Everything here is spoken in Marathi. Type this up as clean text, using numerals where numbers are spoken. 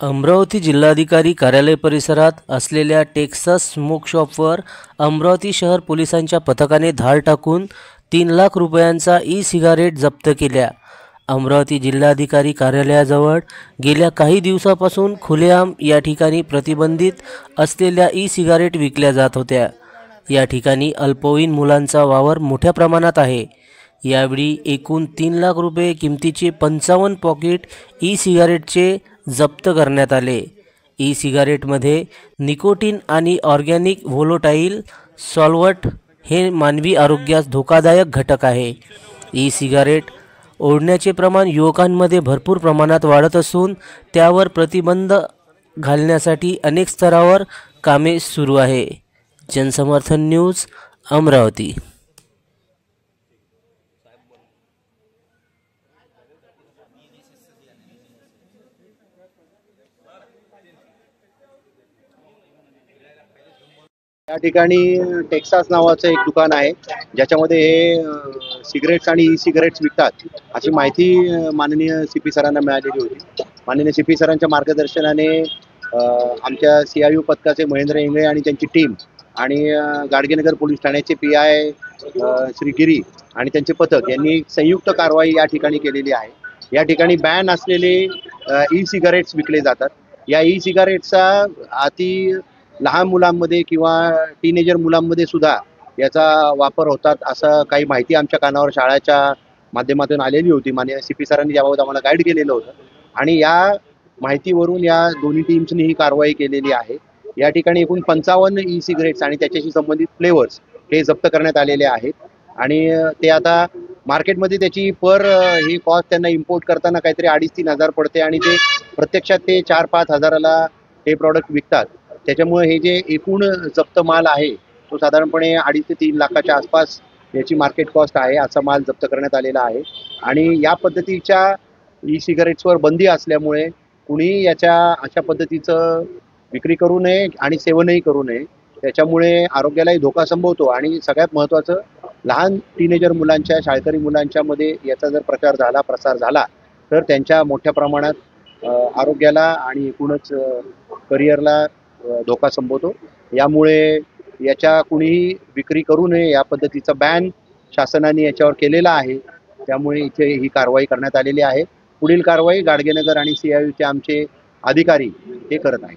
अमरावती जिल्हाधिकारी कार्यालय परिसरात असलेल्या टेक्सास स्मोक शॉपवर अमरावती शहर पोलिसांच्या पथकाने धाड टाकून 3 लाख रुपयांचा सिगारेट जप्त केल्या। अमरावती जिल्हाधिकारी कार्यालयाजवळ गेल्या काही दिवसापासून खुलेआम या ठिकाणी प्रतिबंधित असलेल्या सिगारेट विकल्या जात होत्या। या ठिकाणी अल्पवयीन मुलांचा वावर मोठ्या प्रमाणात आहे। यावेळी एकूण 3 लाख रुपये किमतीचे 55 पॉकेट सिगारेटचे जप्त करण्यात आले। सिगारेटमध्ये निकोटीन आणि ऑर्गॅनिक व्होलेटाईल सॉल्व्हंट हे मानवी आरोग्यास धोकादायक घटक आहे। सिगारेट ओढण्याचे प्रमाण युवकांमध्ये भरपूर प्रमाणात वाढत असून त्यावर प्रतिबंध घालण्यासाठी अनेक स्तरावर कामे सुरू आहे। जनसमर्थन न्यूज, अमरावती। या ठिकाणी टेक्सास नावाचं एक दुकान आहे, ज्याच्यामध्ये हे सिगरेट्स आणि सिगरेट्स विकतात अशी माहिती माननीय सीपी सरांना मिळालेली होती। माननीय सीपी सरांच्या मार्गदर्शनाने आमच्या CIU पथकाचे महेंद्र इंगळे आणि त्यांची टीम आणि गाडगेनगर पोलीस ठाण्याचे PI श्री गिरी आणि त्यांचे पथक यांनी संयुक्त कारवाई या ठिकाणी केलेली आहे। या ठिकाणी बॅन असलेले सिगारेट्स विकले जातात। या सिगारेट्सचा अति लहान मुलांमध्ये किंवा टीनेजर मुलांमध्ये सुद्धा याचा वापर होतात असं काही माहिती आमच्या कानावर शाळेच्या माध्यमातून आलेली होती। माननीय CP सरांनी याबाबत आम्हाला गाईड केलेलं होतं आणि या माहितीवरून या दोन्ही टीम्सनी ही कारवाई केलेली आहे। या ठिकाणी एकूण 55 सिगरेट्स आणि त्याच्याशी संबंधित फ्लेवर्स हे जप्त करण्यात आलेले आहेत आणि ते आता मार्केटमध्ये त्याची ही कॉस्ट त्यांना इम्पोर्ट करताना काहीतरी 2,500-3,000 हजार पडते आणि ते प्रत्यक्षात ते 4-5 हजाराला हे प्रॉडक्ट विकतात। त्याच्यामुळे हे जे एकूण जप्त माल आहे तो साधारणपणे 2.5 ते 3 लाखाच्या आसपास याची मार्केट कॉस्ट आहे। असा माल जप्त करण्यात आलेला आहे आणि या पद्धतीच्या सिगारेट्सवर बंदी असल्यामुळे कुणी याच्या अशा पद्धतीचं विक्री करू नये आणि सेवनही करू नये। त्याच्यामुळे आरोग्यालाही धोका संभवतो आणि सगळ्यात महत्त्वाचं लहान टीनेजर मुलांच्या, शाळकरी मुलांच्या मध्ये याचा जर प्रसार झाला तर त्यांच्या मोठ्या प्रमाणात आरोग्याला आणि एकूणच करिअरला धोका संभवतो। यामुळे याच्या कुणीही विक्री करू नये या पद्धतीचा बॅन शासनाने याच्यावर केलेला आहे। त्यामुळे इथे ही कारवाई करण्यात आलेली आहे। पुढील कारवाई गाडगेनगर आणि CIUचे आमचे अधिकारी हे करत आहेत।